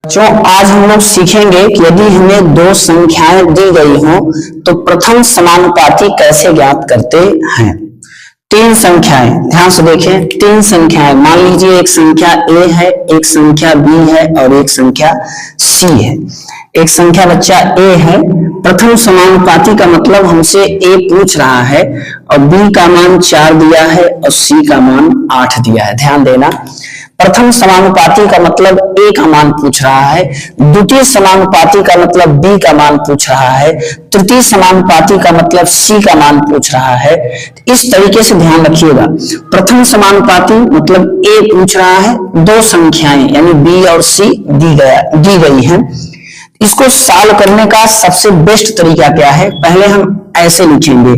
बच्चों आज हम लोग सीखेंगे कि यदि हमें दो संख्याएं दी गई हों तो प्रथम समानुपाती कैसे ज्ञात करते हैं। तीन संख्याएं, ध्यान से देखें, तीन संख्याएं, मान लीजिए एक संख्या a है, एक संख्या b है और एक संख्या c है। एक संख्या बच्चा a है, प्रथम समानुपाती का मतलब हमसे a पूछ रहा है और b का मान 4 दिया है और c का मान 8 दिया है। ध्यान देना, प्रथम समानुपाती का मतलब a का मान पूछ रहा है, द्वितीय समानुपाती का मतलब b का मान पूछ रहा है, तृतीय समानुपाती का मतलब c का मान पूछ रहा है। इस तरीके से ध्यान रखिएगा, प्रथम समानुपाती मतलब a पूछ रहा है, दो संख्याएं यानी b और c दी गई हैं। इसको सॉल्व करने का सबसे बेस्ट तरीका क्या है, पहले हम ऐसे लिखेंगे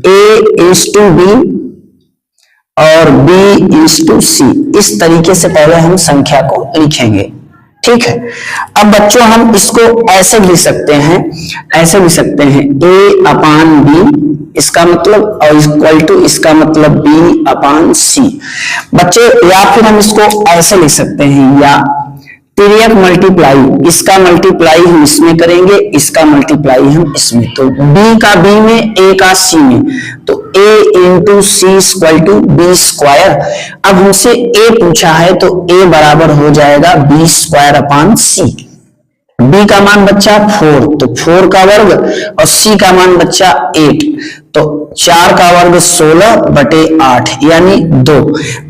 a is to b और b is to c। इस तरीके से पहले हम संख्या को लिखेंगे, ठीक है। अब बच्चों हम इसको ऐसे लिख सकते हैं, ऐसे लिख सकते हैं a अपान b, इसका मतलब और इक्वल टू इसका मतलब b अपान c। बच्चे या फिर हम इसको ऐसे लिख सकते हैं, या पीरियड मल्टीप्लाई, इसका मल्टीप्लाई हम इसमें करेंगे, इसका मल्टीप्लाई हम इसमें, तो b का b में a का c में, तो a into C equal to B square. अब हमसे a पूछा है तो a बराबर हो जाएगा b square upon c। b का मान बच्चा 4, तो 4 का वर्ग और c का मान बच्चा 8, तो 4 का वर्ग 16 बटे 8 यानी 2।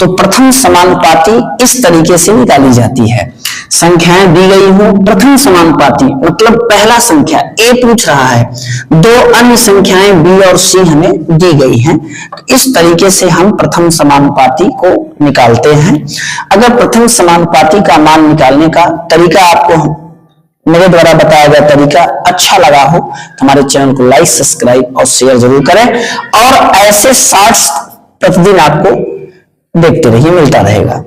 तो प्रथम समानुपाती इस तरीके से निकाली जाती है। संख्याएं दी गई हो, प्रथम समानुपाती मतलब पहला संख्या a पूछ रहा है, दो अन्य संख्याएं b और c हमें दी गई हैं, तो इस तरीके से हम प्रथम समानुपाती को निकालते हैं। अगर प्रथम समानुपाती का मान निकालने का तरीका आपको मेरे द्वारा बताया गया तरीका अच्छा लगा हो तो हमारे चैनल को लाइक, सब्सक्राइब और शेयर जरूर करें, और ऐसे शॉर्ट्स प्रतिदिन आपको देखते रहिए, मिलता रहेगा।